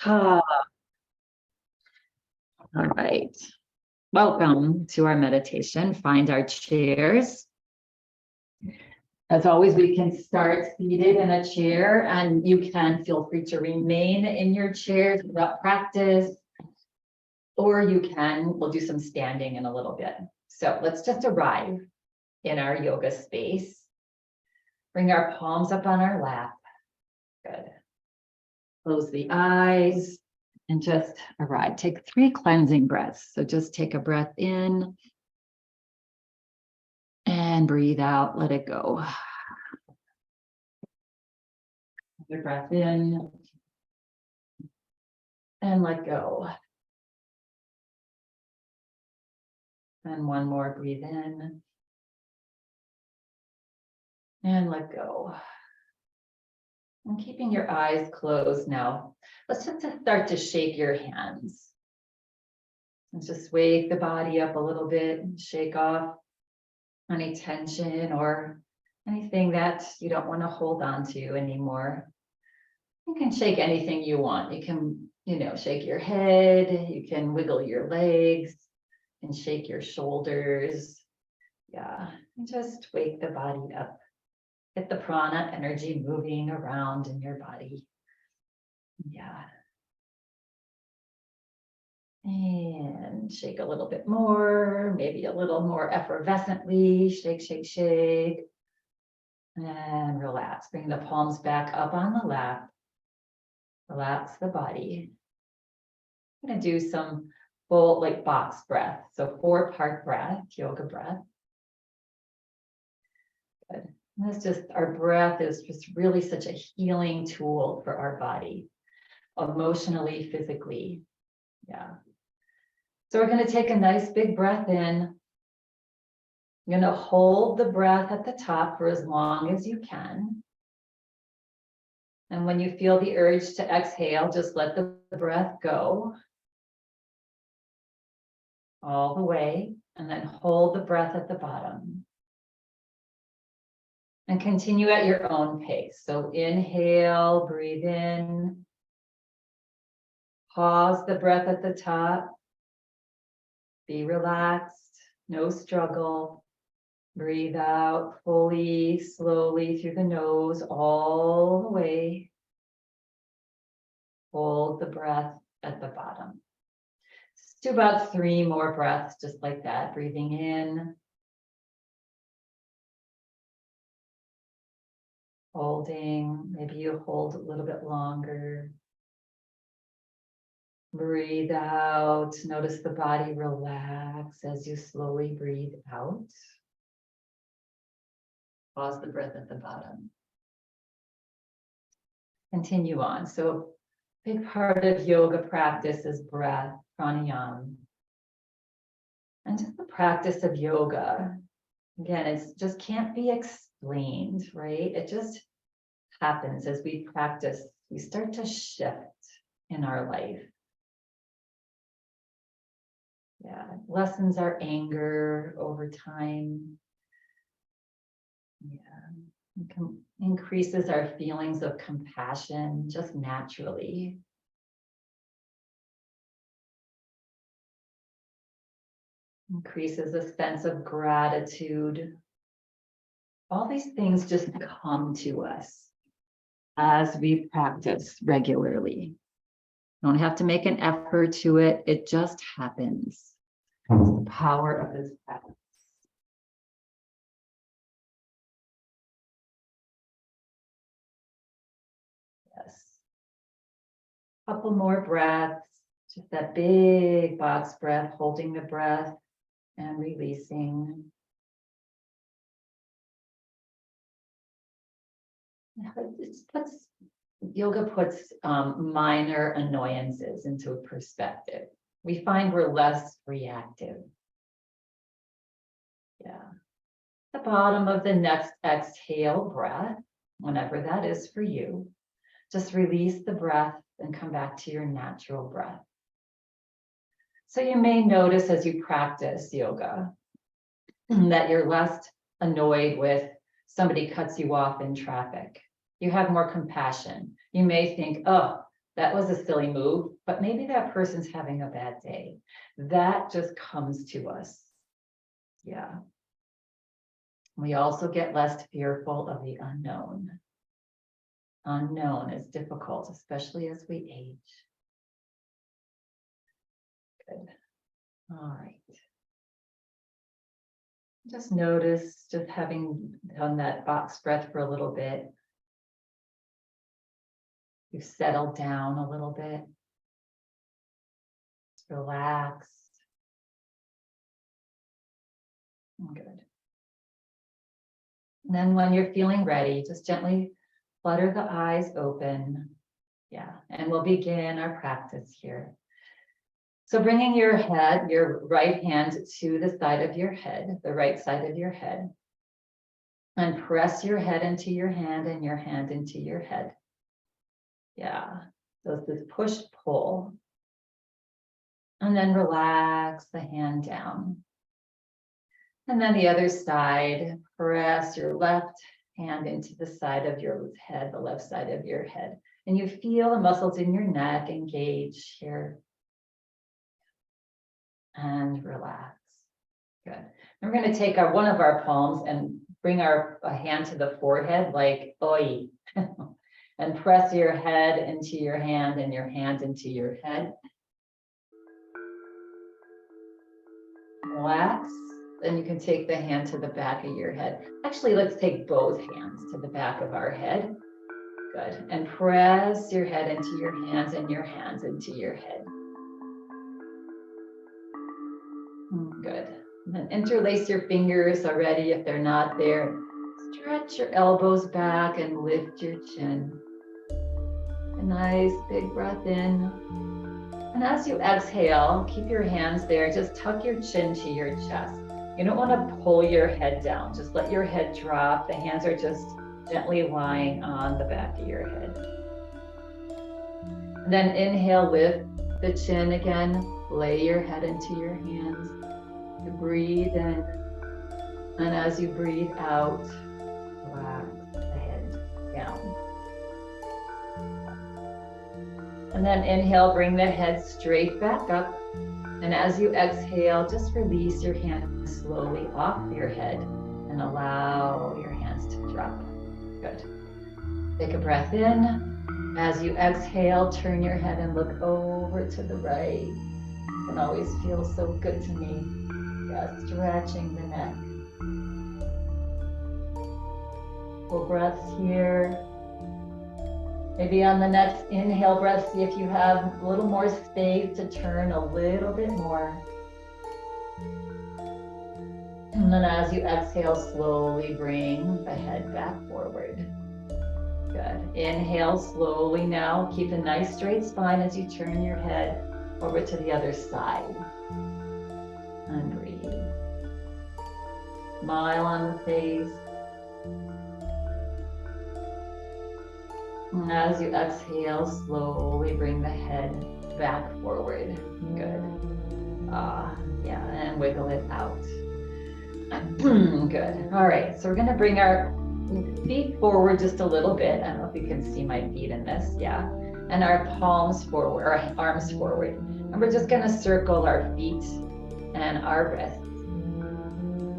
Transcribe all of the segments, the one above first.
All right. Welcome to our meditation. Find our chairs. As always, we can start seated in a chair, and you can feel free to remain in your chair throughout practice, or we'll do some standing in a little bit. So let's just arrive in our yoga space. Bring our palms up on our lap. Good. Close the eyes. And just arrive. Take 3 cleansing breaths. So just take a breath in and breathe out. Let it go. Another breath in and let go. And one more, breathe in and let go. And keeping your eyes closed now, let's just start to shake your hands. And just wake the body up a little bit and shake off any tension or anything that you don't want to hold on to anymore. You can shake anything you want. You can, shake your head, you can wiggle your legs and shake your shoulders. Yeah, and just wake the body up. Get the prana energy moving around in your body. Yeah. And shake a little bit more, maybe a little more effervescently. Shake, shake, shake. And relax. Bring the palms back up on the lap. Relax the body. I'm going to do some full box breath. So 4-part breath, yoga breath. Good. And that's just, our breath is just really such a healing tool for our body, emotionally, physically. Yeah. So we're going to take a nice big breath in. You're going to hold the breath at the top for as long as you can. And when you feel the urge to exhale, just let the breath go all the way, and then hold the breath at the bottom. And continue at your own pace. So inhale, breathe in. Pause the breath at the top. Be relaxed, no struggle. Breathe out fully, slowly through the nose, all the way. Hold the breath at the bottom. Let's do about 3 more breaths, just like that. Breathing in. Holding, maybe you hold a little bit longer. Breathe out. Notice the body relax as you slowly breathe out. Pause the breath at the bottom. Continue on. So a big part of yoga practice is breath, pranayama. And just the practice of yoga, again, it just can't be explained, right? It just happens as we practice. We start to shift in our life. Yeah, lessens our anger over time. Yeah, increases our feelings of compassion just naturally. Increases a sense of gratitude. All these things just come to us as we practice regularly. Don't have to make an effort to it. It just happens. It's the power of this practice. Yes. Couple more breaths. Just that big box breath, holding the breath and releasing. Yoga puts minor annoyances into perspective. We find we're less reactive. Yeah. The bottom of the next exhale breath, whenever that is for you, just release the breath and come back to your natural breath. So you may notice as you practice yoga that you're less annoyed with somebody cuts you off in traffic. You have more compassion. You may think, oh, that was a silly move, but maybe that person's having a bad day. That just comes to us. Yeah. We also get less fearful of the unknown. Unknown is difficult, especially as we age. Good. All right. Just notice, just having done that box breath for a little bit, you've settled down a little bit. Just relaxed. Good. And then when you're feeling ready, just gently flutter the eyes open. Yeah, and we'll begin our practice here. So bringing your head, your right hand to the side of your head, the right side of your head, and press your head into your hand and your hand into your head. Yeah, so it's this push-pull. And then relax the hand down. And then the other side, press your left hand into the side of your head, the left side of your head. And you feel the muscles in your neck engage here. And relax. Good. And we're going to take one of our palms and bring our hand to the forehead like oi. And press your head into your hand and your hand into your head. Relax. Then you can take the hand to the back of your head. Actually, let's take both hands to the back of our head. Good. And press your head into your hands and your hands into your head. Good. And then interlace your fingers already if they're not there. Stretch your elbows back and lift your chin. A nice big breath in. And as you exhale, keep your hands there. Just tuck your chin to your chest. You don't want to pull your head down. Just let your head drop. The hands are just gently lying on the back of your head. And then inhale, lift the chin again. Lay your head into your hands. You breathe in. And as you breathe out, relax the head down. And then inhale, bring the head straight back up. And as you exhale, just release your hands slowly off your head and allow your hands to drop. Good. Take a breath in. As you exhale, turn your head and look over to the right. It always feels so good to me. Yeah, stretching the neck. Full breaths here. Maybe on the next inhale breath, see if you have a little more space to turn a little bit more. And then as you exhale, slowly bring the head back forward. Good. Inhale slowly now. Keep a nice straight spine as you turn your head over to the other side. And breathe. Smile on the face. And as you exhale, slowly bring the head back forward. Good. Yeah, and wiggle it out. Good. All right, so we're gonna bring our feet forward just a little bit. I don't know if you can see my feet in this, yeah. And our palms forward, our arms forward. And we're just gonna circle our feet and our wrists.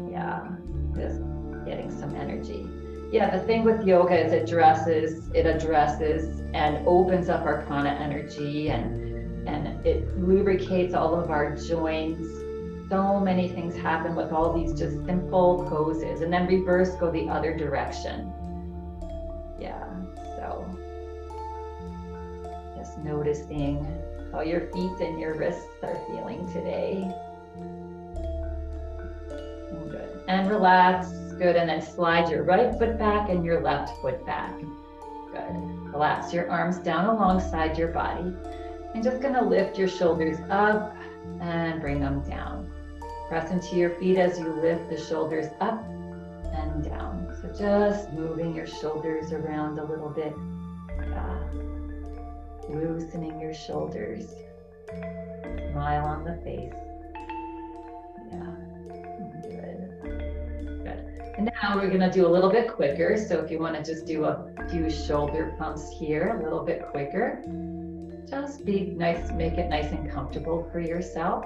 Yeah, just getting some energy. Yeah, the thing with yoga is it addresses and opens up our prana energy and it lubricates all of our joints. So many things happen with all these just simple poses, and then reverse, go the other direction. Yeah, so just noticing how your feet and your wrists are feeling today. Good. And relax. Good. And then slide your right foot back and your left foot back. Good. Relax your arms down alongside your body. I'm just going to lift your shoulders up and bring them down. Press into your feet as you lift the shoulders up and down. So just moving your shoulders around a little bit. Loosening your shoulders. Smile on the face. Yeah. And now we're going to do a little bit quicker. So if you want to just do a few shoulder pumps here, a little bit quicker. Just be nice, make it nice and comfortable for yourself.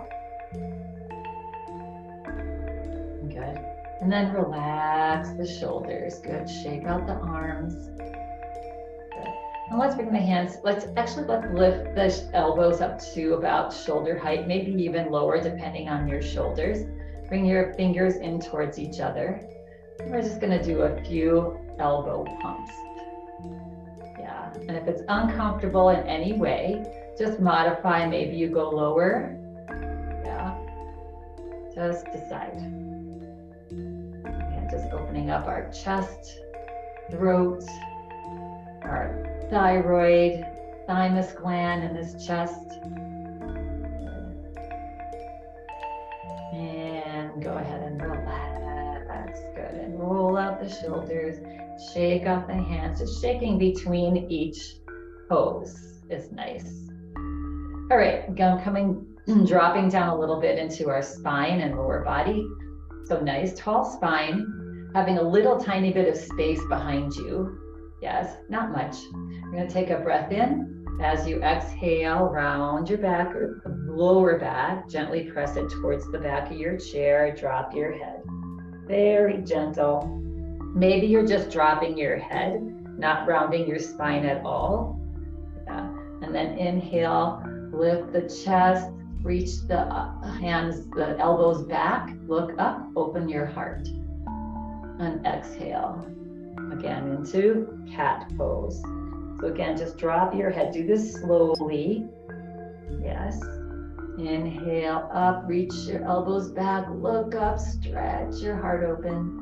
Good. And then relax the shoulders. Good. Shake out the arms. Good. And let's bring the hands, let's lift the elbows up to about shoulder height, maybe even lower depending on your shoulders. Bring your fingers in towards each other. We're just gonna do a few elbow pumps. Yeah, and if it's uncomfortable in any way, just modify, maybe you go lower. Yeah, just decide. And just opening up our chest, throat, our thyroid, thymus gland in this chest. And go ahead and relax. Good. And roll out the shoulders, shake out the hands. Just shaking between each pose is nice. All right, dropping down a little bit into our spine and lower body. So nice tall spine, having a little tiny bit of space behind you. Yes, not much. You're gonna take a breath in. As you exhale, round your back or lower back, gently press it towards the back of your chair, drop your head. Very gentle. Maybe you're just dropping your head, not rounding your spine at all. Yeah. And then inhale, lift the chest, reach the hands, the elbows back, look up, open your heart. And exhale. Again into cat pose. So again, just drop your head. Do this slowly. Yes. Inhale up, reach your elbows back, look up, stretch your heart open.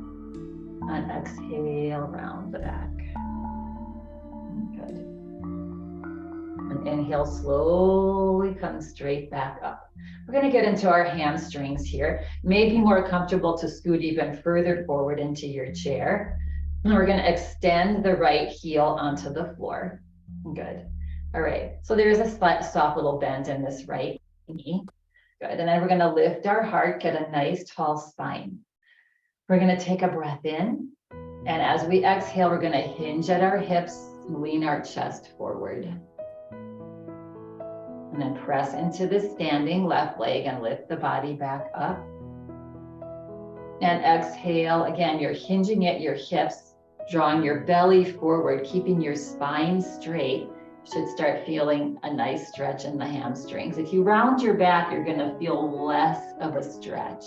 And exhale, round the back. Good. And inhale, slowly come straight back up. We're going to get into our hamstrings here. Maybe more comfortable to scoot even further forward into your chair. And we're going to extend the right heel onto the floor. Good. All right. So there's a soft little bend in this right knee. Good. And then we're going to lift our heart, get a nice tall spine. We're going to take a breath in. And as we exhale, we're going to hinge at our hips, lean our chest forward. And then press into the standing left leg and lift the body back up. And exhale. Again, you're hinging at your hips, drawing your belly forward, keeping your spine straight. You should start feeling a nice stretch in the hamstrings. If you round your back, you're going to feel less of a stretch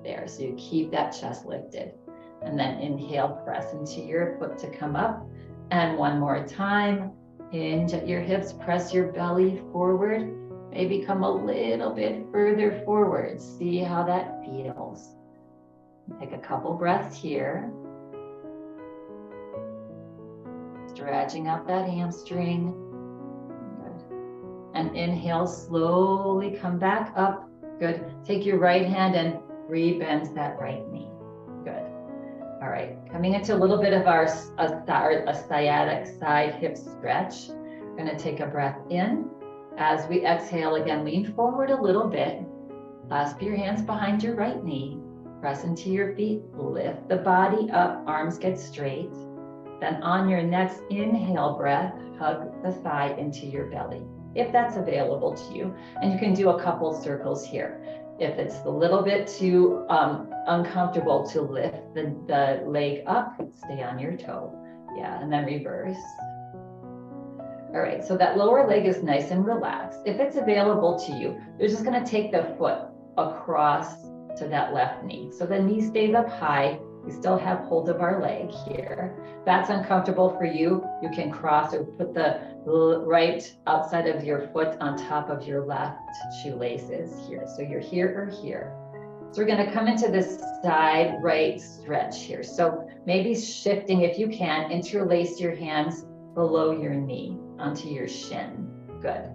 there. So you keep that chest lifted. And then inhale, press into your foot to come up. And one more time, hinge at your hips, press your belly forward. Maybe come a little bit further forward. See how that feels. Take a couple breaths here. Stretching out that hamstring. Good. And inhale, slowly come back up. Good. Take your right hand and re-bend that right knee. Good. All right. Coming into a little bit of a sciatic side hip stretch. We're going to take a breath in. As we exhale, again, lean forward a little bit. Clasp your hands behind your right knee. Press into your feet. Lift the body up. Arms get straight. Then on your next inhale breath, hug the thigh into your belly, if that's available to you. And you can do a couple circles here. If it's a little bit too uncomfortable to lift the leg up, stay on your toe. Yeah, and then reverse. All right, so that lower leg is nice and relaxed. If it's available to you, you're just gonna take the foot across to that left knee. So the knee stays up high. We still have hold of our leg here. If that's uncomfortable for you, you can cross or put the right outside of your foot on top of your left shoelaces here. So you're here or here. So we're going to come into this side right stretch here. So maybe shifting, if you can, interlace your hands below your knee onto your shin. Good.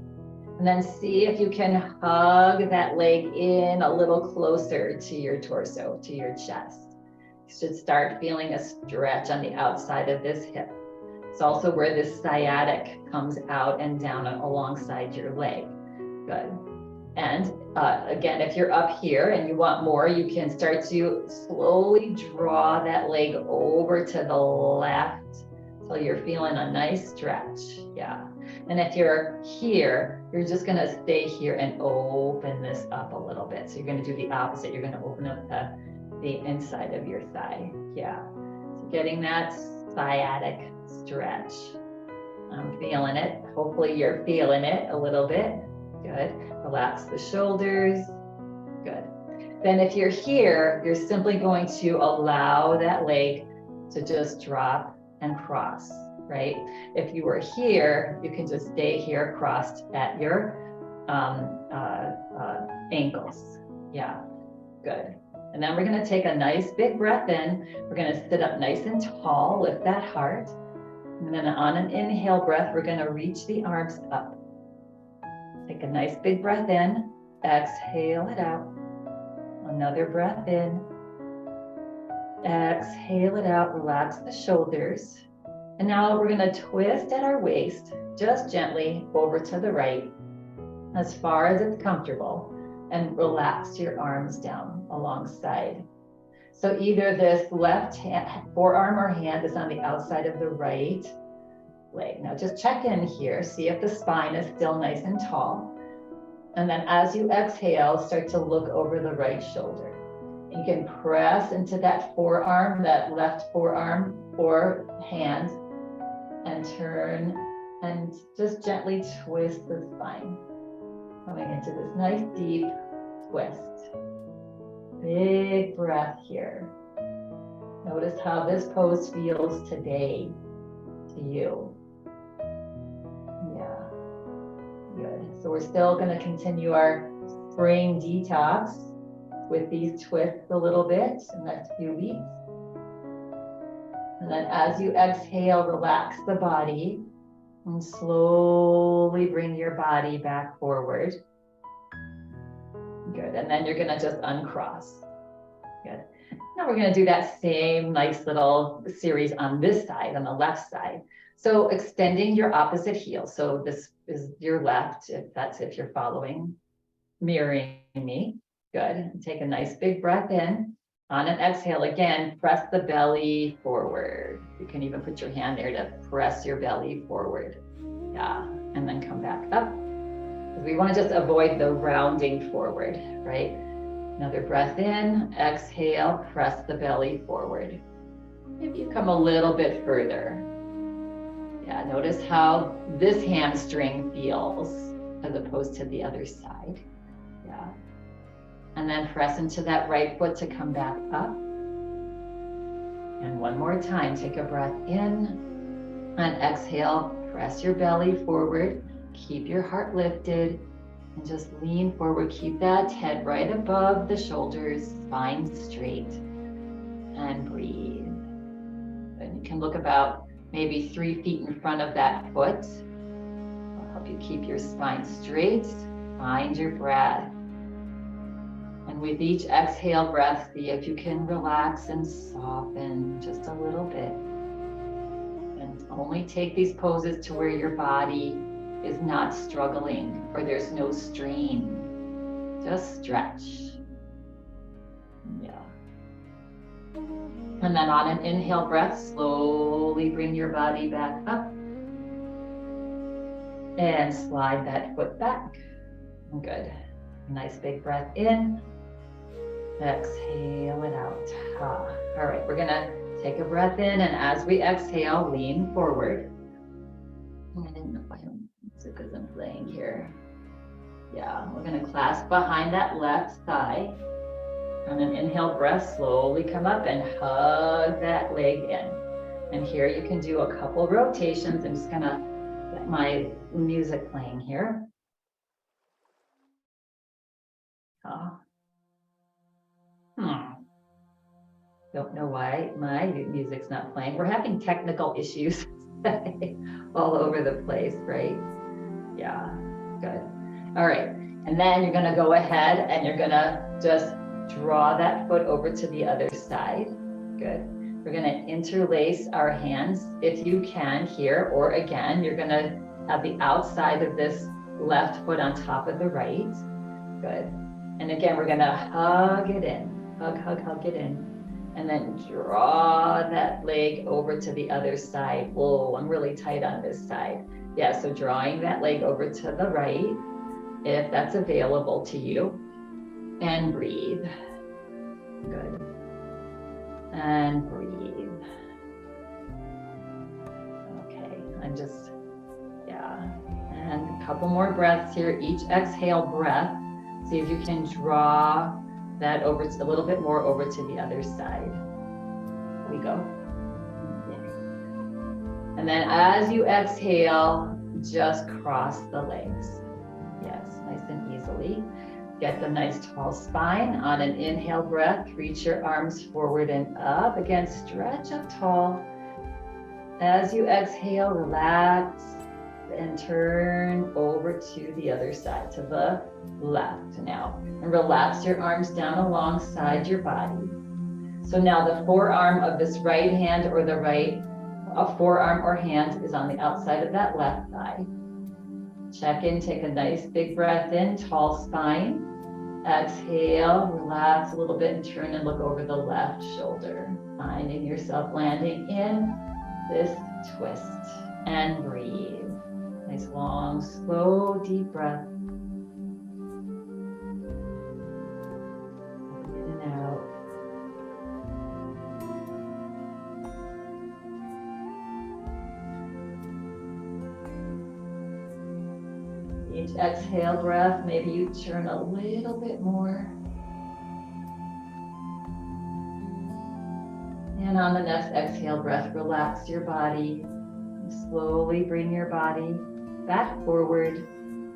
And then see if you can hug that leg in a little closer to your torso, to your chest. You should start feeling a stretch on the outside of this hip. It's also where this sciatic comes out and down alongside your leg. Good. And again, if you're up here and you want more, you can start to slowly draw that leg over to the left. So you're feeling a nice stretch. Yeah. And if you're here, you're just gonna stay here and open this up a little bit. So you're gonna do the opposite. You're gonna open up the inside of your thigh. Yeah, so getting that sciatic stretch. I'm feeling it. Hopefully you're feeling it a little bit. Good. Relax the shoulders. Good. Then if you're here, you're simply going to allow that leg to just drop and cross, right? If you were here, you can just stay here crossed at your ankles. Yeah, good. And then we're gonna take a nice big breath in. We're gonna sit up nice and tall, lift that heart. And then on an inhale breath, we're gonna reach the arms up. Take a nice big breath in, exhale it out. Another breath in, exhale it out, relax the shoulders. And now we're gonna twist at our waist, just gently over to the right, as far as it's comfortable, and relax your arms down alongside. So either this left hand, forearm or hand is on the outside of the right leg. Now just check in here, see if the spine is still nice and tall. And then as you exhale, start to look over the right shoulder. You can press into that forearm, that left forearm or hand, and turn and just gently twist the spine. Coming into this nice deep twist. Big breath here. Notice how this pose feels today to you. Yeah, good. So we're still going to continue our spring detox with these twists a little bit in the next few weeks. And then as you exhale, relax the body and slowly bring your body back forward. Good, and then you're gonna just uncross. Good. Now we're gonna do that same nice little series on this side, on the left side. So extending your opposite heel. So this is your left, if you're following, mirroring me. Good, and take a nice big breath in. On an exhale, again, press the belly forward. You can even put your hand there to press your belly forward. Yeah, and then come back up. We want to just avoid the rounding forward, right? Another breath in, exhale, press the belly forward. Maybe you come a little bit further. Yeah, notice how this hamstring feels as opposed to the other side. Yeah. And then press into that right foot to come back up. And one more time, take a breath in and exhale, press your belly forward, keep your heart lifted and just lean forward. Keep that head right above the shoulders, spine straight, and breathe. And you can look about maybe 3 feet in front of that foot. I'll help you keep your spine straight, find your breath. And with each exhale breath, see if you can relax and soften just a little bit. And only take these poses to where your body is not struggling or there's no strain. Just stretch. Yeah. And then on an inhale breath, slowly bring your body back up. And slide that foot back. Good. Nice big breath in. Exhale it out. All right, we're gonna take a breath in, and as we exhale, lean forward. I didn't know if it's because I'm playing here. Yeah, we're gonna clasp behind that left thigh. On an inhale breath, slowly come up and hug that leg in. And here you can do a couple rotations. I'm just gonna get my music playing here. Don't know why my music's not playing. We're having technical issues all over the place, right? Yeah, good. All right, and then you're gonna go ahead and you're gonna just draw that foot over to the other side. Good. We're gonna interlace our hands if you can here, or again, you're gonna have the outside of this left foot on top of the right. Good. And again, we're gonna hug it in. Hug it in. And then draw that leg over to the other side. Whoa, I'm really tight on this side. Yeah, so drawing that leg over to the right, if that's available to you, and breathe. Good. And breathe. Okay, I'm just, yeah. And a couple more breaths here. Each exhale breath, see if you can draw that over a little bit more over to the other side. Here we go. And then as you exhale, just cross the legs. Yes, nice and easily. Get the nice tall spine. On an inhale breath, reach your arms forward and up. Again, stretch up tall. As you exhale, relax and turn over to the other side, to the left now. And relax your arms down alongside your body. So now the forearm of this right hand or the right forearm or hand is on the outside of that left thigh. Check in, take a nice big breath in, tall spine. Exhale, relax a little bit and turn and look over the left shoulder. Finding yourself landing in this twist and breathe. Nice long, slow, deep breath. In and out. Each exhale breath, maybe you turn a little bit more. And on the next exhale breath, relax your body. Slowly bring your body back forward.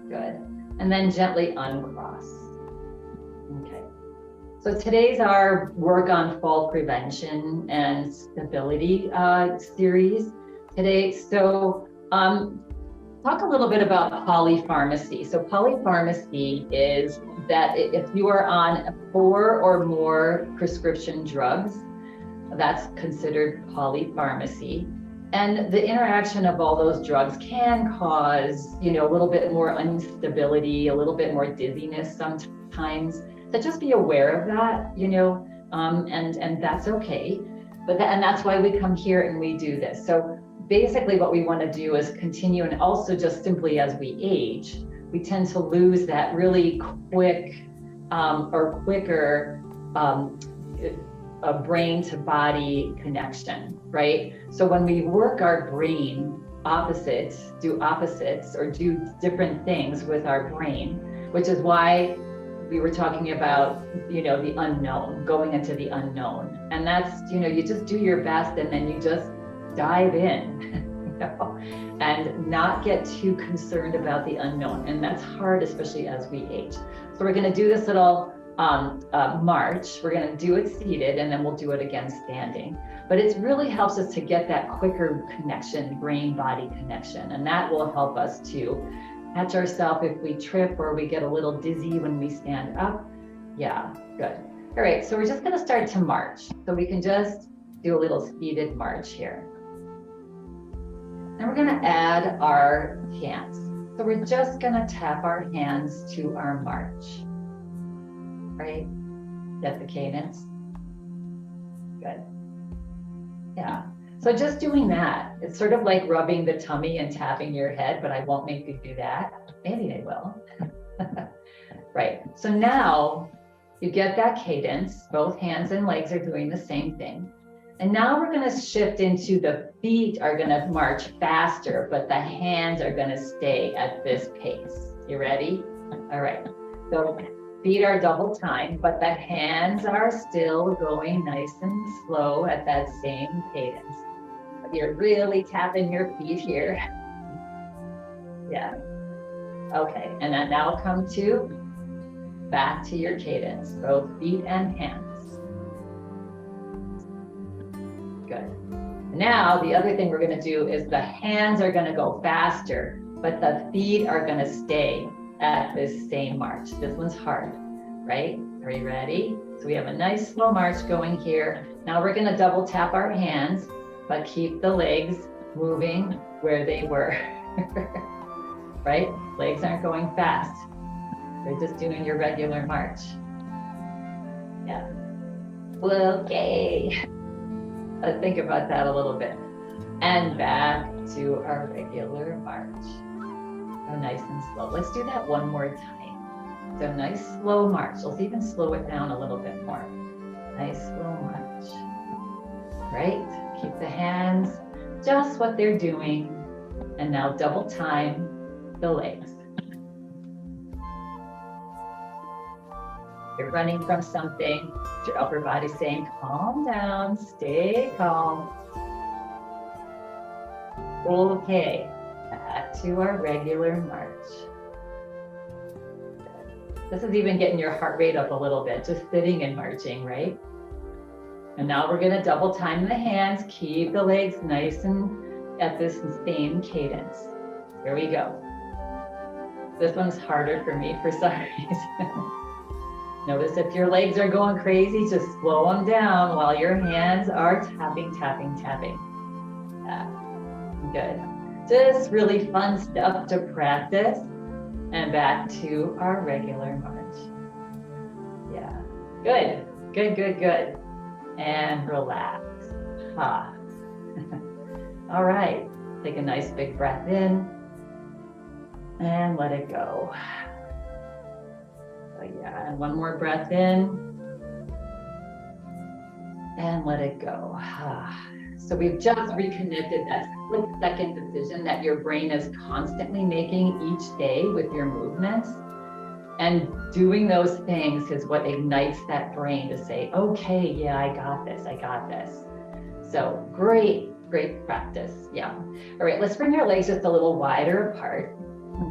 Good. And then gently uncross. Okay. So today's our work on fall prevention and stability series today. So talk a little bit about polypharmacy. So polypharmacy is that if you are on 4 or more prescription drugs, that's considered polypharmacy. And the interaction of all those drugs can cause, a little bit more instability, a little bit more dizziness sometimes. So just be aware of that, and that's okay. And that's why we come here and we do this. So basically what we want to do is continue, and also just simply as we age, we tend to lose that really quick or quicker a brain to body connection, right? So when we work our brain do opposites or do different things with our brain, which is why we were talking about, the unknown, going into the unknown. And that's, you just do your best and then you just dive in, and not get too concerned about the unknown. And that's hard, especially as we age. So we're going to do this little march. We're going to do it seated and then we'll do it again standing. But it really helps us to get that quicker connection, brain-body connection. And that will help us to catch ourselves if we trip or we get a little dizzy when we stand up. Yeah, good. All right, so we're just going to start to march. So we can just do a little seated march here. And we're going to add our hands. So we're just going to tap our hands to our march. Right? Get the cadence. Good. Yeah. So just doing that, it's sort of like rubbing the tummy and tapping your head, but I won't make you do that. Maybe I will. Right. So now you get that cadence. Both hands and legs are doing the same thing. And now we're going to shift into the feet are going to march faster, but the hands are going to stay at this pace. You ready? All right. So feet are double time, but the hands are still going nice and slow at that same cadence. But you're really tapping your feet here. Yeah. Okay. And then now come back to your cadence, both feet and hands. Good. Now, the other thing we're going to do is the hands are going to go faster, but the feet are going to stay at this same march. This one's hard, right? Are you ready? So we have a nice slow march going here. Now we're going to double tap our hands, but keep the legs moving where they were, right? Legs aren't going fast. They're just doing your regular march. Yeah. Okay. Let's think about that a little bit. And back to our regular march. Go nice and slow. Let's do that one more time. So nice slow march. Let's even slow it down a little bit more. Nice slow march. Right? Keep the hands just what they're doing. And now double time the legs. You're running from something. Your upper body saying, calm down, stay calm. Okay, back to our regular march. This is even getting your heart rate up a little bit, just sitting and marching, right? And now we're gonna double time the hands, keep the legs nice and at this same cadence. Here we go. This one's harder for me for some reason. Notice if your legs are going crazy, just slow them down while your hands are tapping, tapping, tapping. Yeah, good. Just really fun stuff to practice. And back to our regular march. Yeah, good, good, good, good. And relax. Ah. All right, take a nice big breath in and let it go. So yeah, and one more breath in and let it go. Ah. So we've just reconnected that split-second decision that your brain is constantly making each day with your movements. And doing those things is what ignites that brain to say, okay, yeah, I got this, I got this. So great, great practice, yeah. All right, let's bring your legs just a little wider apart.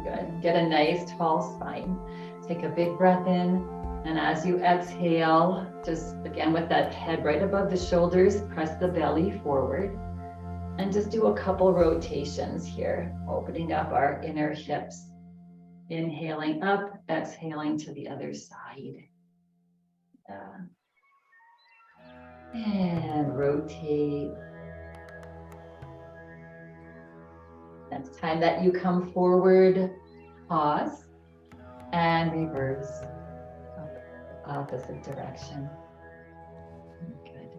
Good, get a nice tall spine. Take a big breath in. And as you exhale, just again with that head right above the shoulders, press the belly forward. And just do a couple rotations here, opening up our inner hips. Inhaling up, exhaling to the other side. And rotate. Next time that you come forward, pause and reverse. Opposite direction. Good.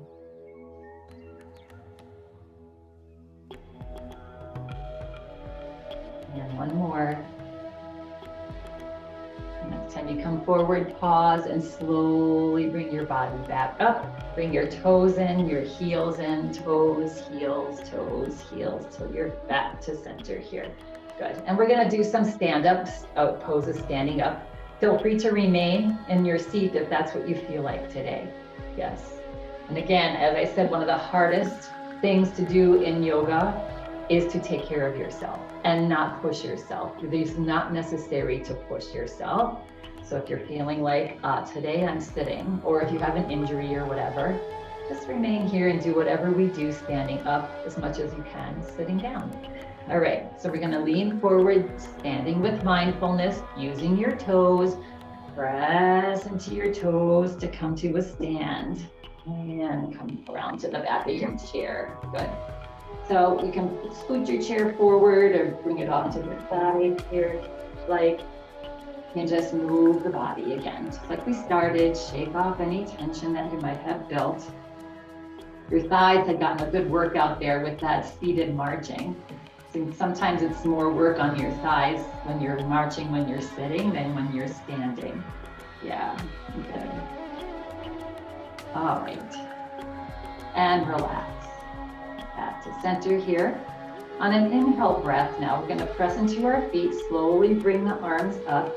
And one more. Next time you come forward, pause and slowly bring your body back up. Bring your toes in, your heels in, toes, heels, till you're back to center here. Good. And we're gonna do some stand-ups, poses standing up. Feel free to remain in your seat if that's what you feel like today. Yes. And again, as I said, one of the hardest things to do in yoga is to take care of yourself and not push yourself. It's not necessary to push yourself. So if you're feeling like today I'm sitting, or if you have an injury or whatever, just remain here and do whatever we do standing up as much as you can, sitting down. All right, so we're gonna lean forward, standing with mindfulness, using your toes, press into your toes to come to a stand and come around to the back of your chair. Good. So you can scoot your chair forward or bring it off to the side here, like, and just move the body again. Just like we started, shake off any tension that you might have built. Your thighs had gotten a good workout there with that seated marching. So sometimes it's more work on your thighs when you're marching, when you're sitting, than when you're standing. Yeah, good. All right, and relax. Back to center here. On an inhale breath now, we're gonna press into our feet, slowly bring the arms up.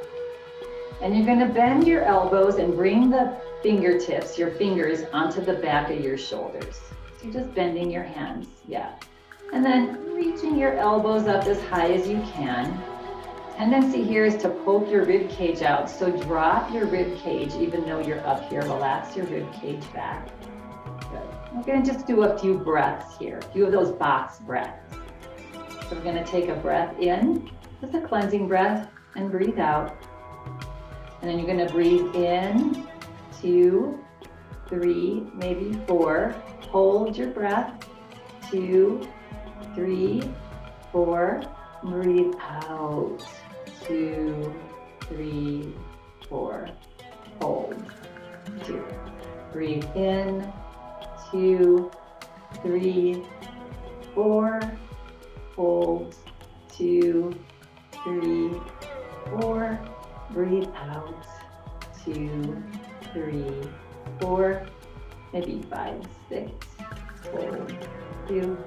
And you're gonna bend your elbows and bring the fingertips, your fingers, onto the back of your shoulders. So you're just bending your hands, yeah. And then reaching your elbows up as high as you can. Tendency here is to poke your rib cage out. So drop your rib cage, even though you're up here. Relax your rib cage back. Good. We're gonna just do a few breaths here, a few of those box breaths. So we're gonna take a breath in, just a cleansing breath, and breathe out. And then you're gonna breathe in, 2, 3, maybe 4. Hold your breath, 2, 3, 4. Breathe out, 2, 3, 4. Hold, 2. Breathe in, 2, 3, 4. hold, 2, 3, 4, breathe out, 2, 3, 4, maybe 5, 6, hold, 2,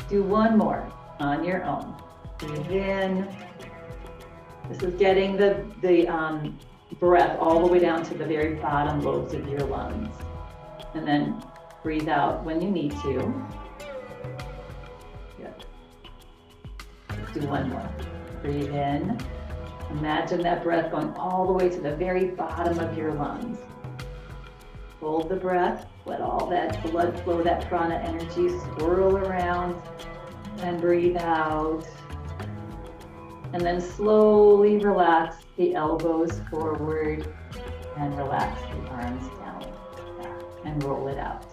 do one more on your own. Breathe in. This is getting the breath all the way down to the very bottom lobes of your lungs. And then breathe out when you need to. Good. Let's do one more. Breathe in. Imagine that breath going all the way to the very bottom of your lungs. Hold the breath. Let all that blood flow, that prana energy swirl around. And breathe out. And then slowly relax the elbows forward and relax the arms down and roll it out.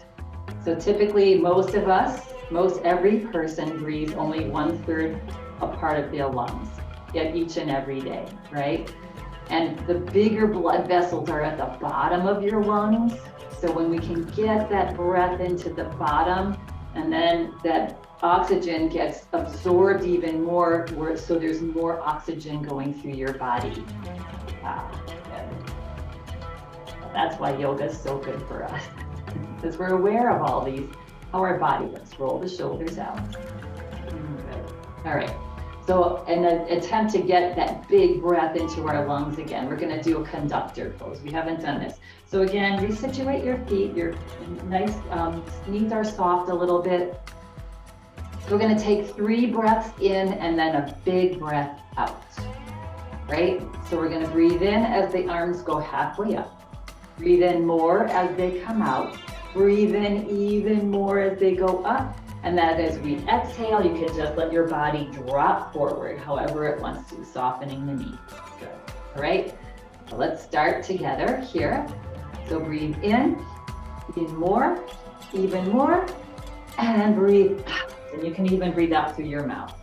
So typically most of us, every person breathes only 1/3 a part of their lungs, yet each and every day, right? And the bigger blood vessels are at the bottom of your lungs. So when we can get that breath into the bottom, and then that oxygen gets absorbed even more, so there's more oxygen going through your body. That's why yoga is so good for us, because we're aware of all these, how our body works. Roll the shoulders out. Good. All right. So in an attempt to get that big breath into our lungs again, we're going to do a conductor pose. We haven't done this. So again, resituate your feet. Your nice knees are soft a little bit. We're going to take 3 breaths in and then a big breath out, right? So we're going to breathe in as the arms go halfway up. Breathe in more as they come out. Breathe in even more as they go up. And then as we exhale, you can just let your body drop forward however it wants to, softening the knee. Good. All right, so let's start together here. So breathe in, even more, and breathe out. And you can even breathe out through your mouth.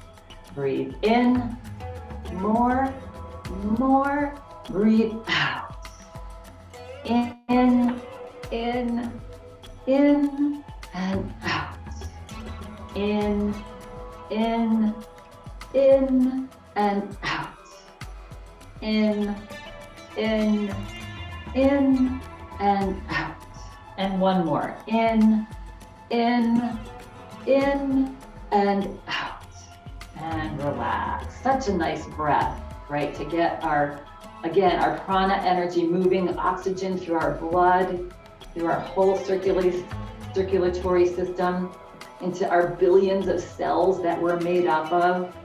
Breathe in, more, breathe out. In, and out. In, and out. In, and out. And one more. In, and out. And relax. Such a nice breath, right? To get our prana energy moving, oxygen through our blood, through our whole circulatory system, into our billions of cells that we're made up of.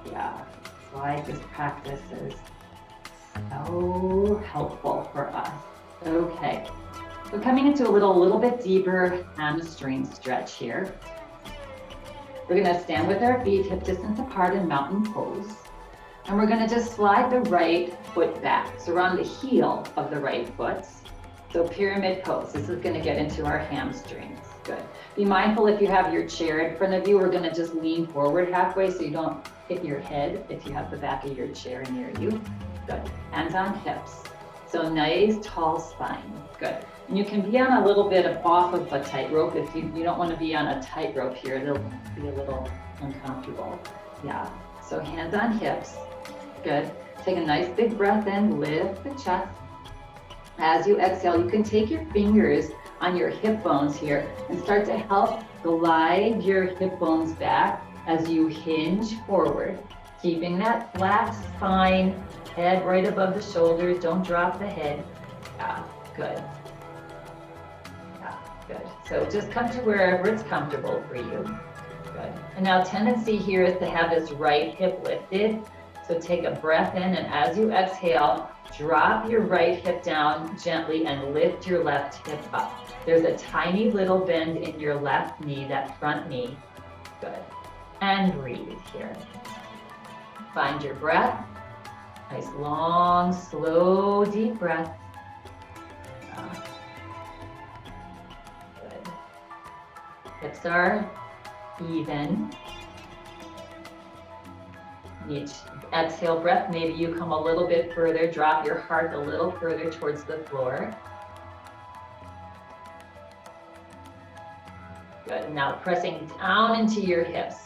Yeah, that's why this practice is so helpful for us. Okay, so coming into a little bit deeper hamstring stretch here. We're gonna stand with our feet hip distance apart in mountain pose. And we're gonna just slide the right foot back. So we're on the heel of the right foot. So pyramid pose. This is gonna get into our hamstrings. Good. Be mindful if you have your chair in front of you, we're gonna just lean forward halfway so you don't hit your head if you have the back of your chair near you. Good. Hands on hips. So nice tall spine. Good. And you can be on a little bit off of a tightrope if you don't want to be on a tightrope here. It'll be a little uncomfortable. Yeah. So hands on hips. Good. Take a nice big breath in, lift the chest. As you exhale, you can take your fingers on your hip bones here and start to help glide your hip bones back as you hinge forward, keeping that flat spine, head right above the shoulders. Don't drop the head. Yeah, good. Yeah, good. So just come to wherever it's comfortable for you. Good. And now tendency here is to have this right hip lifted. So take a breath in, and as you exhale, drop your right hip down gently and lift your left hip up. There's a tiny little bend in your left knee, that front knee. Good. And breathe here. Find your breath. Nice, long, slow, deep breath. Good. Hips are even. Each exhale breath, maybe you come a little bit further, drop your heart a little further towards the floor. Good, now pressing down into your hips.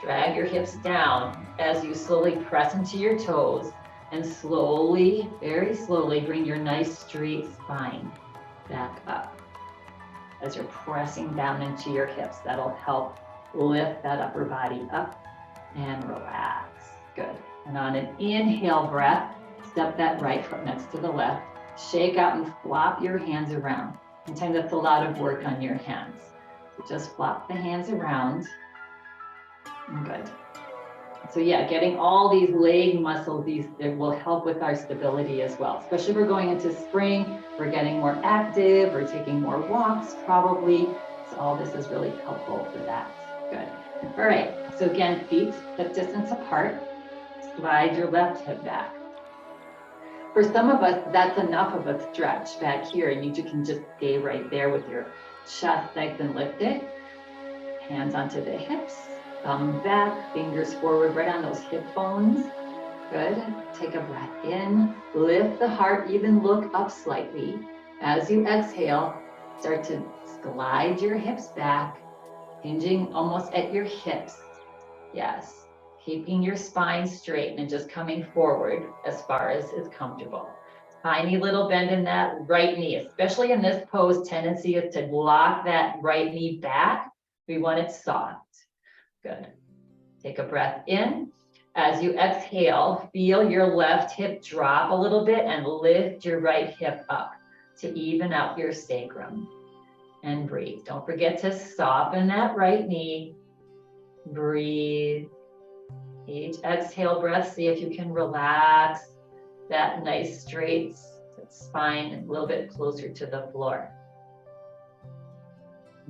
Drag your hips down as you slowly press into your toes and slowly, very slowly, bring your nice straight spine back up. As you're pressing down into your hips, that'll help lift that upper body up and relax. Good. And on an inhale breath, step that right foot next to the left. Shake out and flop your hands around. Sometimes that's a lot of work on your hands. So just flop the hands around. Good. So yeah, getting all these leg muscles, it will help with our stability as well. Especially if we're going into spring, we're getting more active, we're taking more walks probably. So all this is really helpful for that. Good. All right, so again, feet hip distance apart. Slide your left hip back. For some of us, that's enough of a stretch back here. You can just stay right there with your chest nice and lifted. Hands onto the hips, thumb back, fingers forward right on those hip bones. Good. Take a breath in, lift the heart, even look up slightly. As you exhale, start to slide your hips back, hinging almost at your hips. Yes. Keeping your spine straight and just coming forward as far as is comfortable. Tiny little bend in that right knee, especially in this pose, tendency is to lock that right knee back. We want it soft. Good. Take a breath in. As you exhale, feel your left hip drop a little bit and lift your right hip up to even out your sacrum. And breathe. Don't forget to soften that right knee. Breathe. Each exhale breath, see if you can relax that nice straight spine a little bit closer to the floor.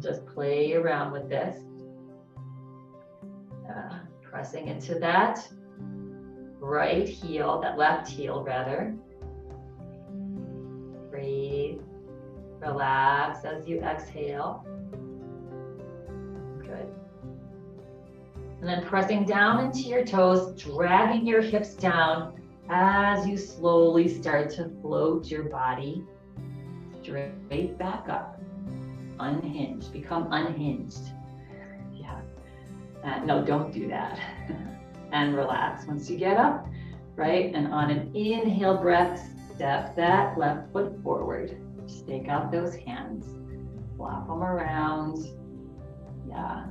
Just play around with this. Pressing into that right heel, that left heel rather. Breathe, relax as you exhale. Good. And then pressing down into your toes, dragging your hips down as you slowly start to float your body straight back up. Unhinged, become unhinged. Yeah. No, don't do that. And relax once you get up, right? And on an inhale breath, step that left foot forward. Stake out those hands. Flop them around. Yeah.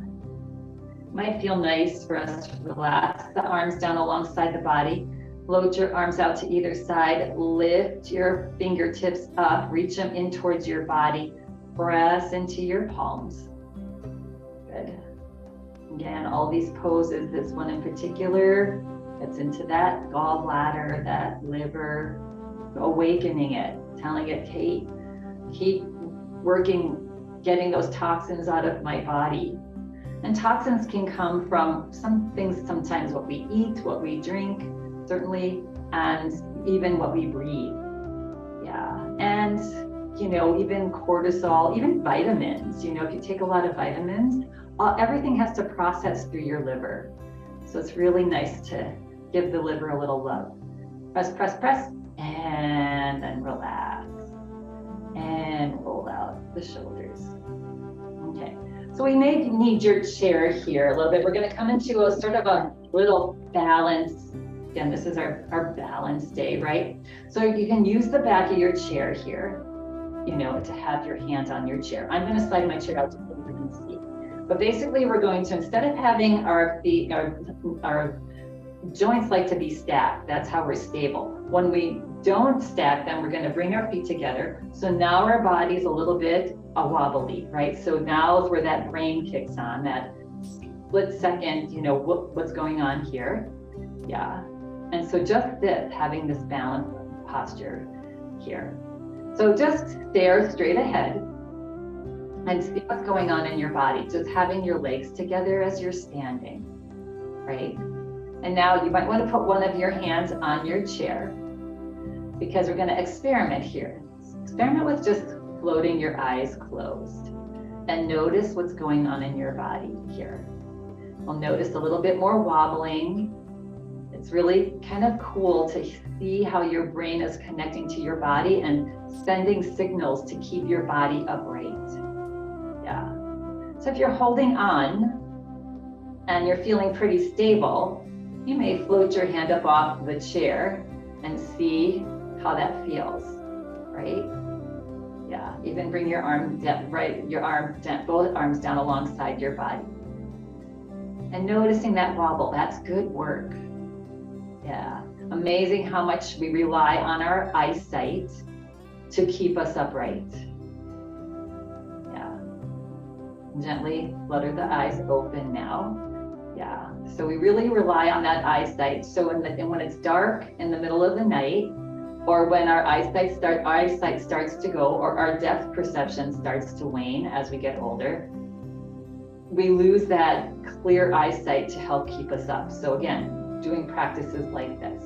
Might feel nice for us to relax the arms down alongside the body. Float your arms out to either side. Lift your fingertips up. Reach them in towards your body. Press into your palms. Good. Again, all these poses, this one in particular, gets into that gallbladder, that liver, awakening it, telling it, hey, keep working, getting those toxins out of my body. And toxins can come from some things, sometimes what we eat, what we drink, certainly, and even what we breathe. Yeah, and even cortisol, even vitamins, if you take a lot of vitamins, everything has to process through your liver. So it's really nice to give the liver a little love. Press, press, press, and then relax. And roll out the shoulders. Okay, so we may need your chair here a little bit. We're gonna come into a sort of a little balance. Again, this is our balance day, right? So you can use the back of your chair here, to have your hands on your chair. I'm gonna slide my chair out so you can see. But basically we're going to, instead of having our feet, our joints like to be stacked, that's how we're stable. When we don't stack them, we're gonna bring our feet together. So now our body's a little bit wobbly, right? So now is where that brain kicks on, that split second, what's going on here. Yeah. And so just this, having this balanced posture here. So just stare straight ahead and see what's going on in your body. Just having your legs together as you're standing, right? And now you might want to put one of your hands on your chair because we're going to experiment here. Experiment with just floating your eyes closed and notice what's going on in your body here. We'll notice a little bit more wobbling. It's really kind of cool to see how your brain is connecting to your body and sending signals to keep your body upright. Yeah. So if you're holding on, and you're feeling pretty stable, you may float your hand up off the chair and see how that feels, right? Yeah, even bring your arm down, both arms down alongside your body. And noticing that wobble, that's good work. Yeah, amazing how much we rely on our eyesight to keep us upright. Yeah, gently flutter the eyes open now. Yeah, so we really rely on that eyesight. So when it's dark in the middle of the night, or when our eyesight starts to go, or our depth perception starts to wane as we get older, we lose that clear eyesight to help keep us up. So again, doing practices like this.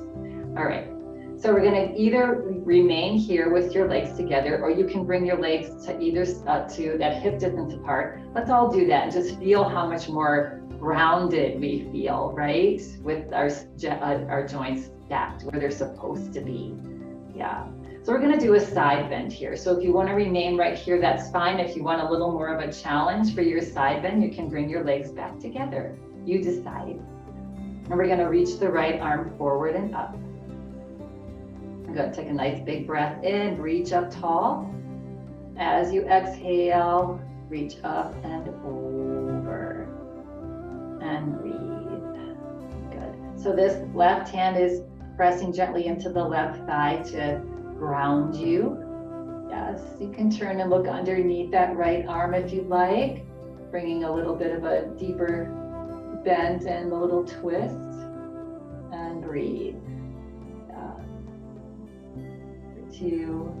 All right, so we're gonna either remain here with your legs together, or you can bring your legs to either to that hip distance apart. Let's all do that and just feel how much more grounded we feel, right? With our joints stacked where they're supposed to be. Yeah. So we're going to do a side bend here. So if you want to remain right here, that's fine. If you want a little more of a challenge for your side bend, you can bring your legs back together. You decide. And we're going to reach the right arm forward and up. I'm going to take a nice big breath in, reach up tall. As you exhale, reach up and over. And breathe. Good. So this left hand is pressing gently into the left thigh to ground you. Yes, you can turn and look underneath that right arm if you'd like, bringing a little bit of a deeper bend and a little twist. And breathe. For 2,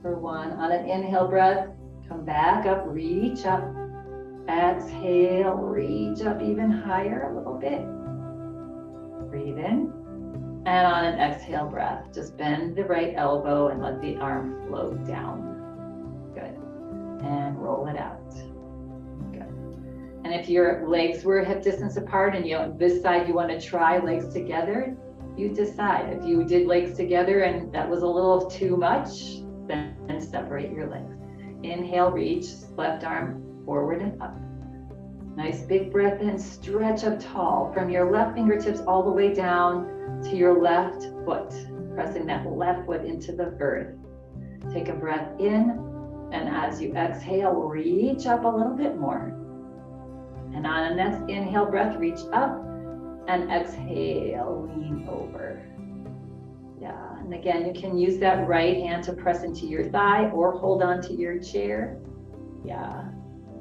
for 1. On an inhale breath, come back up, reach up. Exhale, reach up even higher a little bit. Breathe in. And on an exhale breath, just bend the right elbow and let the arm float down. Good. And roll it out. Good. And if your legs were hip distance apart and this side you want to try legs together, you decide. If you did legs together and that was a little too much, then separate your legs. Inhale, reach, left arm forward and up. Nice big breath in, stretch up tall from your left fingertips all the way down to your left foot, pressing that left foot into the earth. Take a breath in, and as you exhale, reach up a little bit more. And on the next inhale breath, reach up, and exhale, lean over. Yeah, and again, you can use that right hand to press into your thigh or hold on to your chair. Yeah.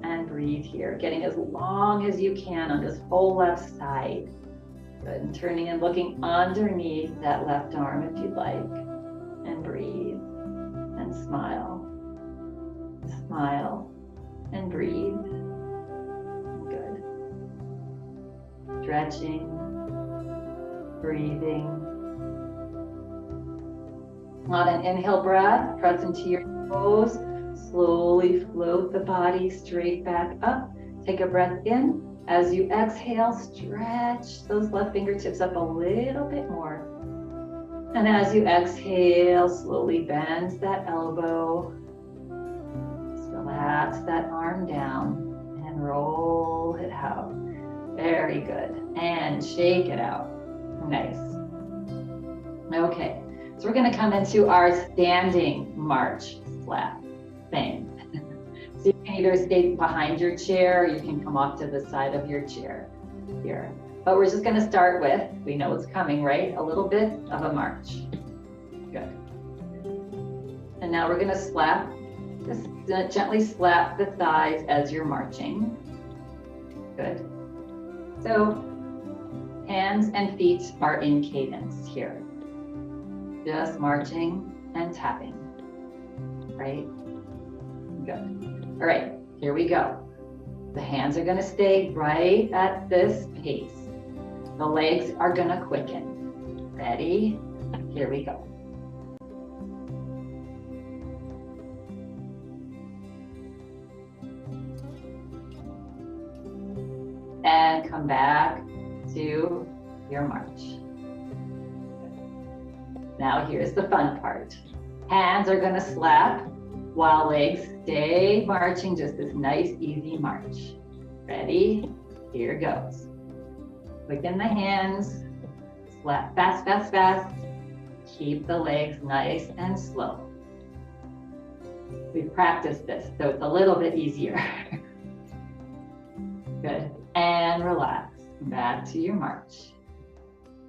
And breathe here, getting as long as you can on this whole left side. Good, and turning and looking underneath that left arm if you'd like. And breathe, and smile. Smile, and breathe. Good. Stretching, breathing. On an inhale breath, press into your toes. Slowly float the body straight back up. Take a breath in. As you exhale, stretch those left fingertips up a little bit more. And as you exhale, slowly bend that elbow. Just relax that arm down and roll it out. Very good. And shake it out. Nice. Okay, so we're going to come into our standing march slap thing. So you can either stay behind your chair, or you can come off to the side of your chair here. But we're just going to start with, we know it's coming, right? A little bit of a march. Good. And now we're going to slap, just gently slap the thighs as you're marching. Good. So hands and feet are in cadence here. Just marching and tapping, right? Good. All right, here we go. The hands are going to stay right at this pace. The legs are going to quicken. Ready? Here we go. And come back to your march. Now here's the fun part. Hands are going to slap while legs stay marching, just this nice, easy march. Ready? Here goes. Quicken the hands. Fast, fast, fast. Keep the legs nice and slow. We've practiced this, so it's a little bit easier. Good. And relax. Back to your march.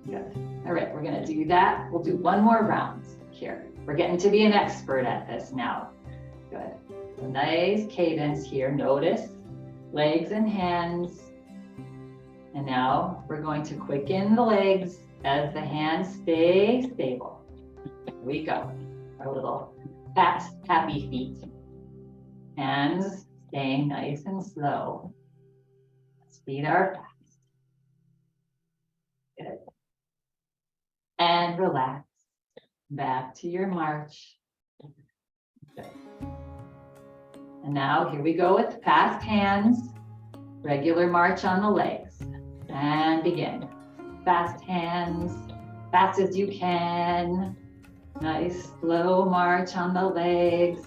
Good. All right, we're going to do that. We'll do one more round here. We're getting to be an expert at this now. Good. A nice cadence here. Notice legs and hands. And now we're going to quicken the legs as the hands stay stable. Here we go. Our little fast, happy feet. Hands staying nice and slow. Feet are fast. Good. And relax. Back to your march. Good. And now here we go with fast hands. Regular march on the legs. And begin. Fast hands. Fast as you can. Nice slow march on the legs.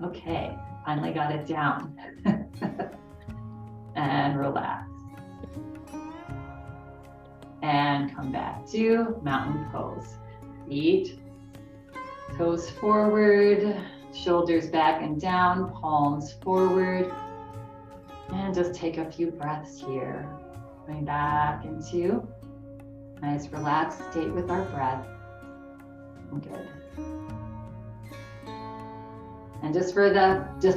Okay. Finally got it down. And relax. And come back to mountain pose. Feet, toes forward, shoulders back and down, palms forward. And just take a few breaths here. Going back into nice relaxed state with our breath. Good. And just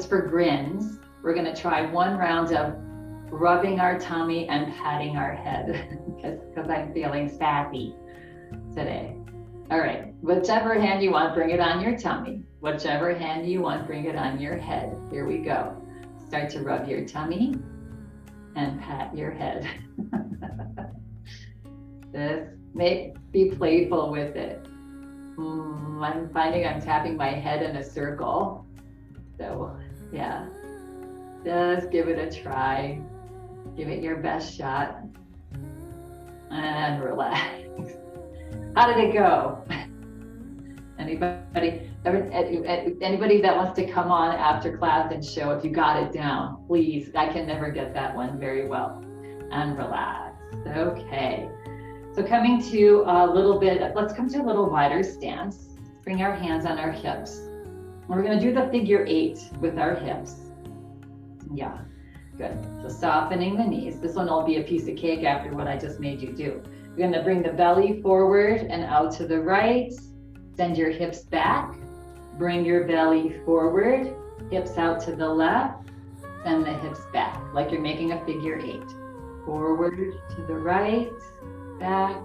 for grins, we're going to try one round of rubbing our tummy and patting our head because I'm feeling sassy today. All right, whichever hand you want, bring it on your tummy. Whichever hand you want, bring it on your head. Here we go. Start to rub your tummy and pat your head. Be playful with it. I'm finding I'm tapping my head in a circle. So yeah, just give it a try. Give it your best shot and relax. How did it go? Anybody that wants to come on after class and show if you got it down, please. I can never get that one very well. And relax. Okay. So coming to a little bit, let's come to a little wider stance. Bring our hands on our hips. We're going to do the figure 8 with our hips. Yeah, good. So softening the knees. This one will be a piece of cake after what I just made you do. You're going to bring the belly forward and out to the right. Send your hips back. Bring your belly forward. Hips out to the left. Send the hips back like you're making a figure 8. Forward to the right. Back.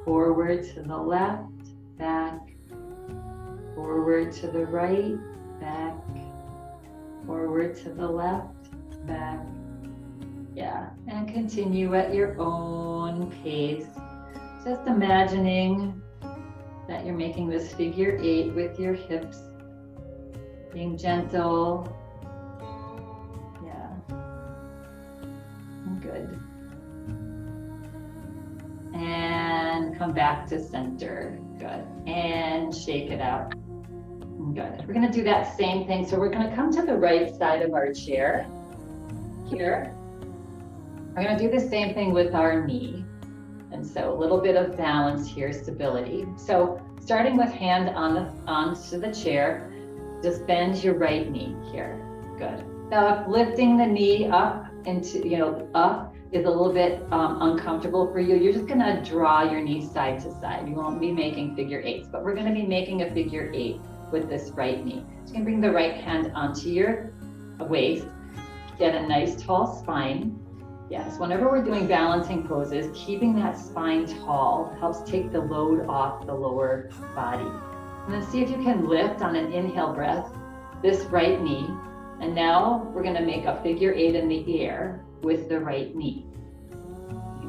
Forward to the left. Back. Forward to the right, back, forward to the left, back. Yeah, and continue at your own pace. Just imagining that you're making this figure 8 with your hips, being gentle. Yeah, good. And come back to center, good. And shake it out. Good. We're going to do that same thing. So we're going to come to the right side of our chair here. We're going to do the same thing with our knee. And so a little bit of balance here, stability. So starting with hand onto the chair, just bend your right knee here. Good. Now if lifting the knee up into, up is a little bit uncomfortable for you, you're just going to draw your knees side to side. You won't be making figure 8s, but we're going to be making a figure 8 with this right knee. So you can bring the right hand onto your waist, get a nice tall spine. Yes, whenever we're doing balancing poses, keeping that spine tall helps take the load off the lower body. And then see if you can lift on an inhale breath, this right knee. And now we're going to make a figure 8 in the air with the right knee.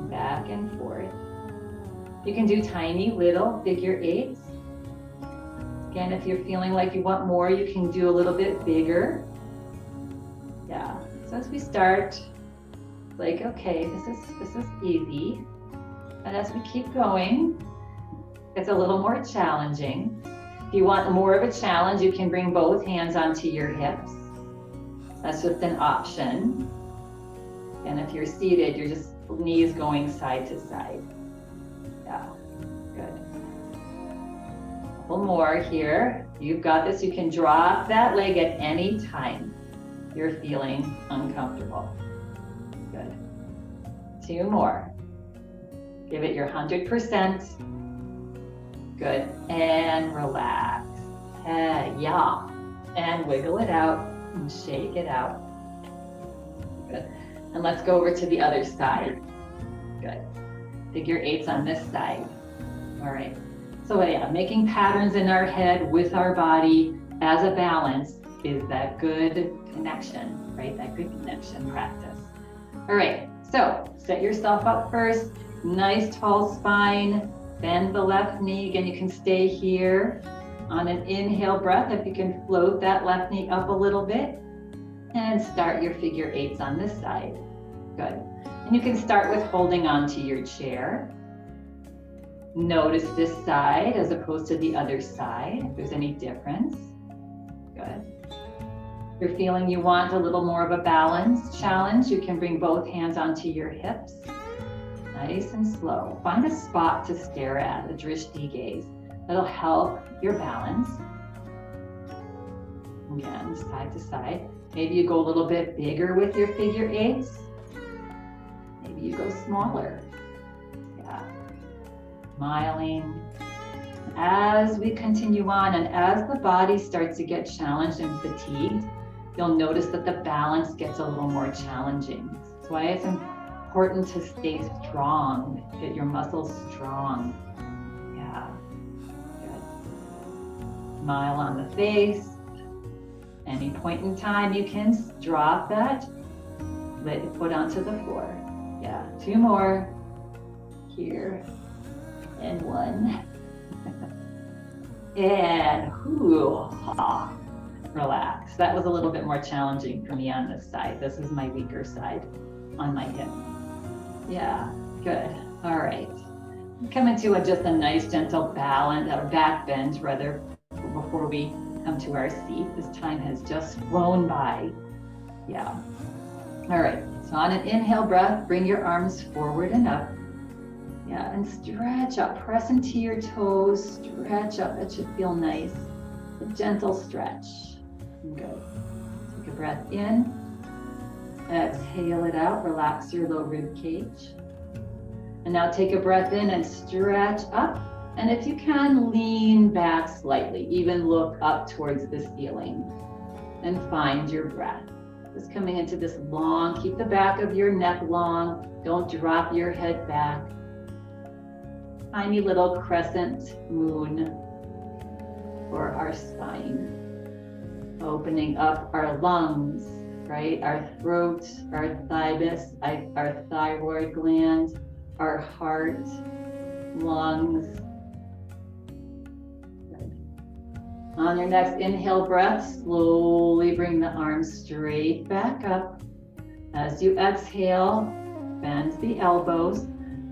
Back and forth. You can do tiny little figure 8s. Again, if you're feeling like you want more, you can do a little bit bigger. Yeah, so as we start, like, okay, this is easy. And as we keep going, it's a little more challenging. If you want more of a challenge, you can bring both hands onto your hips. That's just an option. And if you're seated, you're just knees going side to side. Yeah, good. A couple more here. You've got this. You can drop that leg at any time you're feeling uncomfortable. Good. 2 more. Give it your 100%. Good. And relax. Yeah. And wiggle it out and shake it out. Good. And let's go over to the other side. Good. Figure 8s on this side. All right. So yeah, making patterns in our head with our body as a balance is that good connection, right? That good connection practice. All right. So set yourself up first. Nice tall spine. Bend the left knee. Again, you can stay here on an inhale breath. If you can float that left knee up a little bit. And start your figure 8s on this side. Good. And you can start with holding on to your chair. Notice this side as opposed to the other side, if there's any difference. Good. If you're feeling you want a little more of a balance challenge, you can bring both hands onto your hips. Nice and slow. Find a spot to stare at, a drishti gaze. That'll help your balance. Again, side to side. Maybe you go a little bit bigger with your figure 8s. Maybe you go smaller. Yeah. Smiling. As we continue on and as the body starts to get challenged and fatigued, you'll notice that the balance gets a little more challenging. That's why it's important to stay strong, get your muscles strong. Yeah. Good. Smile on the face. Any point in time, you can drop that, let your foot onto the floor. Yeah, 2 more. Here, and 1. And relax. That was a little bit more challenging for me on this side. This is my weaker side on my hip. Yeah, good. All right. Come into just a nice gentle balance, or back bend rather, before we come to our seat. This time has just flown by. Yeah. All right. So on an inhale breath, bring your arms forward and up. Yeah, and stretch up. Press into your toes. Stretch up. That should feel nice. A gentle stretch. Good. Take a breath in. Exhale it out. Relax your low rib cage. And now take a breath in and stretch up. And if you can, lean back slightly, even look up towards the ceiling and find your breath. Just coming into this long, keep the back of your neck long. Don't drop your head back. Tiny little crescent moon for our spine. Opening up our lungs, right? Our throat, our thymus, our thyroid gland, our heart, lungs. On your next inhale breath, slowly bring the arms straight back up. As you exhale, bend the elbows.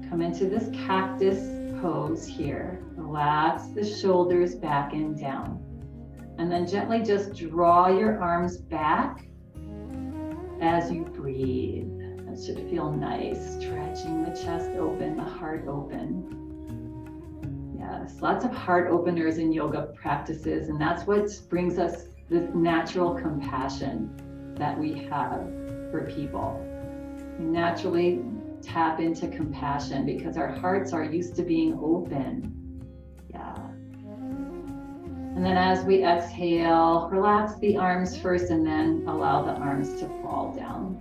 Come into this cactus pose here. Relax the shoulders back and down. And then gently just draw your arms back as you breathe. That should feel nice. Stretching the chest open, the heart open. Yes, lots of heart openers in yoga practices, and that's what brings us this natural compassion that we have for people. We naturally tap into compassion because our hearts are used to being open. Yeah. And then as we exhale, relax the arms first and then allow the arms to fall down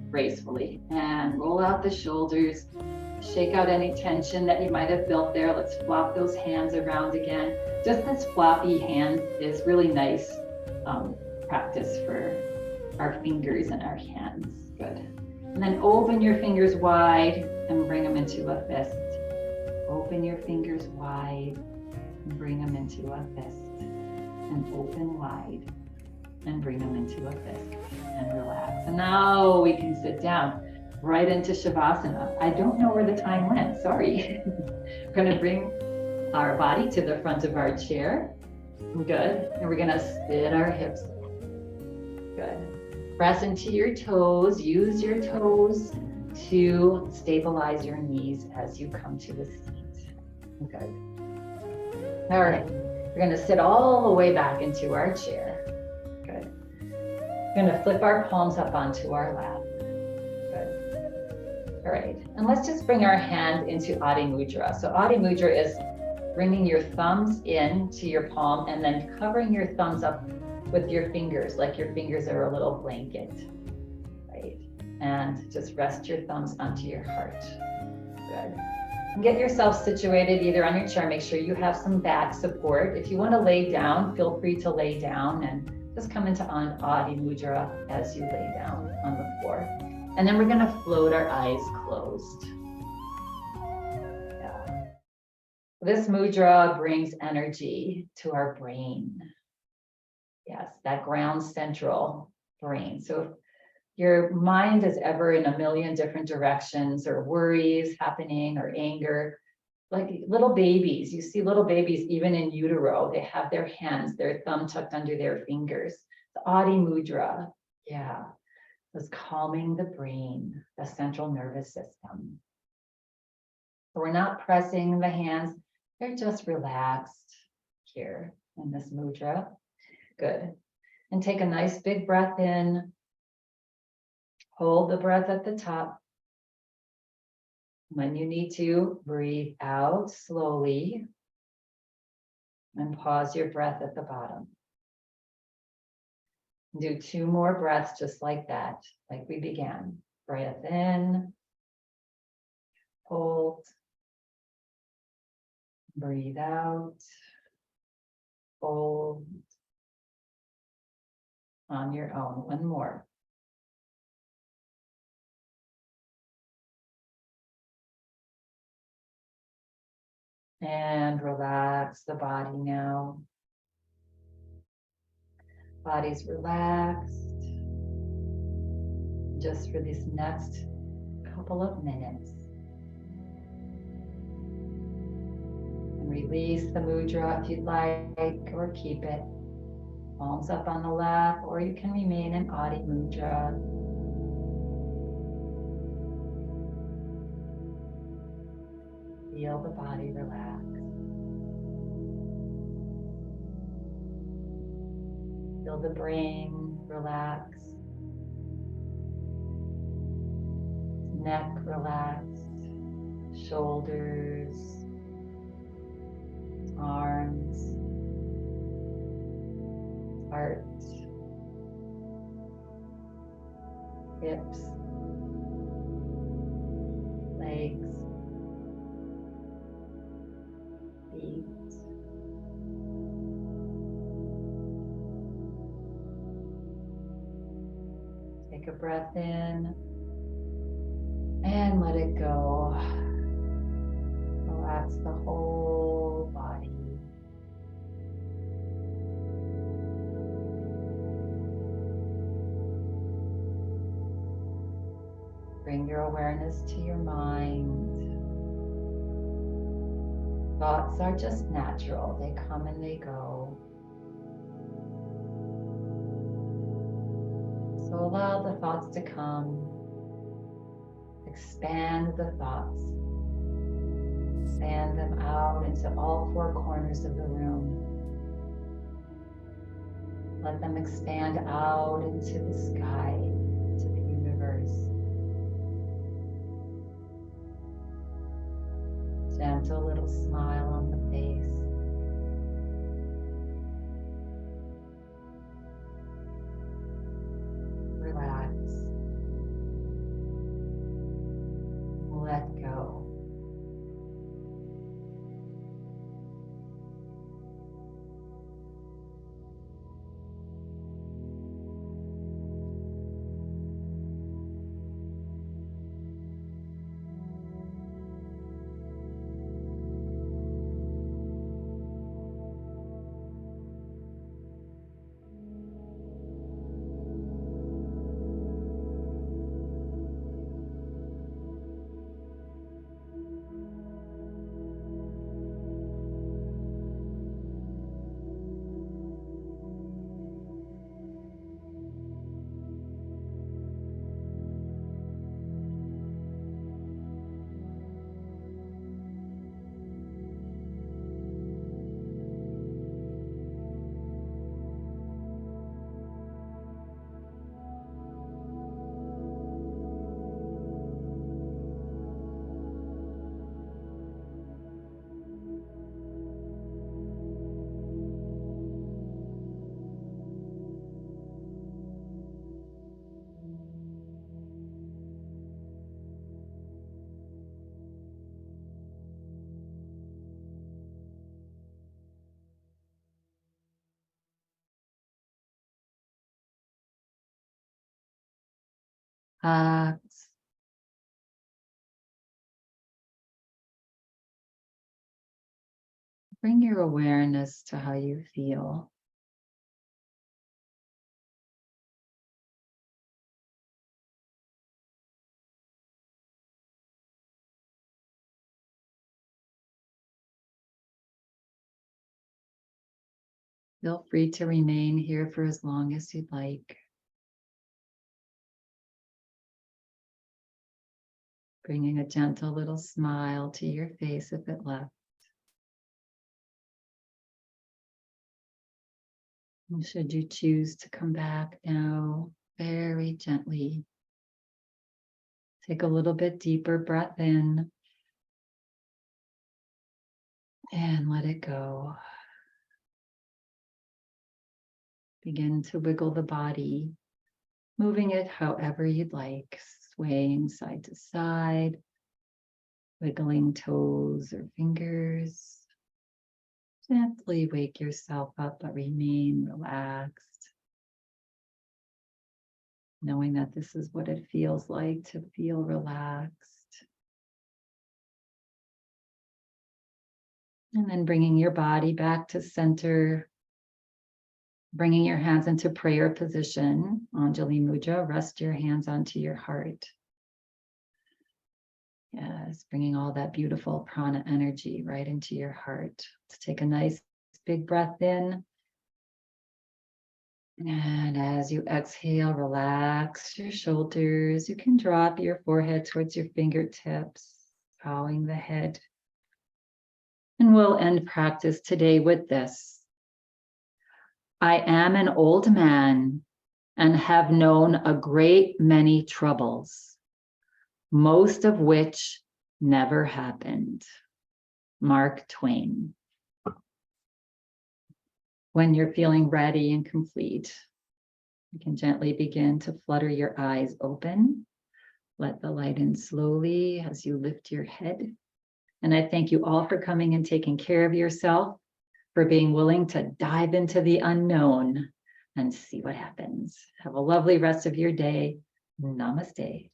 gracefully. And roll out the shoulders. Shake out any tension that you might have built there. Let's flop those hands around again. Just this floppy hand is really nice practice for our fingers and our hands. Good. And then open your fingers wide and bring them into a fist. Open your fingers wide and bring them into a fist. And open wide and bring them into a fist. And relax. And now we can sit down. Right into Shavasana. I don't know where the time went, sorry. We're gonna bring our body to the front of our chair. Good, and we're gonna sit our hips. Good. Press into your toes. Use your toes to stabilize your knees as you come to a seat. Good. All right. We're going to sit all the way back into our chair. Good. We're going to flip our palms up onto our lap. Good. All right. And let's just bring our hand into Adi Mudra. So Adi Mudra is bringing your thumbs into your palm and then covering your thumbs up with your fingers, like your fingers are a little blanket, right? And just rest your thumbs onto your heart. Good. And get yourself situated either on your chair. Make sure you have some back support. If you want to lay down, feel free to lay down and just come into Adi Mudra as you lay down on the floor. And then we're going to float our eyes closed. Yeah. This mudra brings energy to our brain. Yes, that ground central brain. So if your mind is ever in a million different directions or worries happening or anger, like little babies, you see little babies even in utero, they have their hands, their thumb tucked under their fingers. The Adi Mudra, yeah, was calming the brain, the central nervous system. So we're not pressing the hands, they're just relaxed here in this mudra. Good. And take a nice big breath in. Hold the breath at the top. When you need to, breathe out slowly and pause your breath at the bottom. Do 2 more breaths just like that, like we began. Breath in, hold, breathe out, hold. On your own, 1 more. And relax the body now. Body's relaxed. Just for these next couple of minutes. And release the mudra if you'd like, or keep it. Palms up on the lap, or you can remain in Adi Mudra. Feel the body relax. Feel the brain relax. Neck relaxed. Shoulders. Arms. Heart. Hips. Legs. Feet. Take a breath in and let it go. Relax the whole body. Bring your awareness to your mind. Thoughts are just natural. They come and they go. So allow the thoughts to come. Expand the thoughts. Expand them out into all 4 corners of the room. Let them expand out into the sky, into the universe. Gentle little smile on the face. Relax. Let go. relax. Bring your awareness to how you feel. Feel free to remain here for as long as you'd like. Bringing a gentle little smile to your face if it left. And should you choose to come back now, very gently, take a little bit deeper breath in and let it go. Begin to wiggle the body, moving it however you'd like, swaying side to side, wiggling toes or fingers. Gently wake yourself up, but remain relaxed, knowing that this is what it feels like to feel relaxed. And then bringing your body back to center, bringing your hands into prayer position, Anjali Mudra, rest your hands onto your heart. Yes, bringing all that beautiful prana energy right into your heart. Let's take a nice big breath in. And as you exhale, relax your shoulders. You can drop your forehead towards your fingertips, bowing the head. And we'll end practice today with this. I am an old man and have known a great many troubles, most of which never happened. Mark Twain. When you're feeling ready and complete, you can gently begin to flutter your eyes open. Let the light in slowly as you lift your head. And I thank you all for coming and taking care of yourself, for being willing to dive into the unknown and see what happens. Have a lovely rest of your day. Namaste.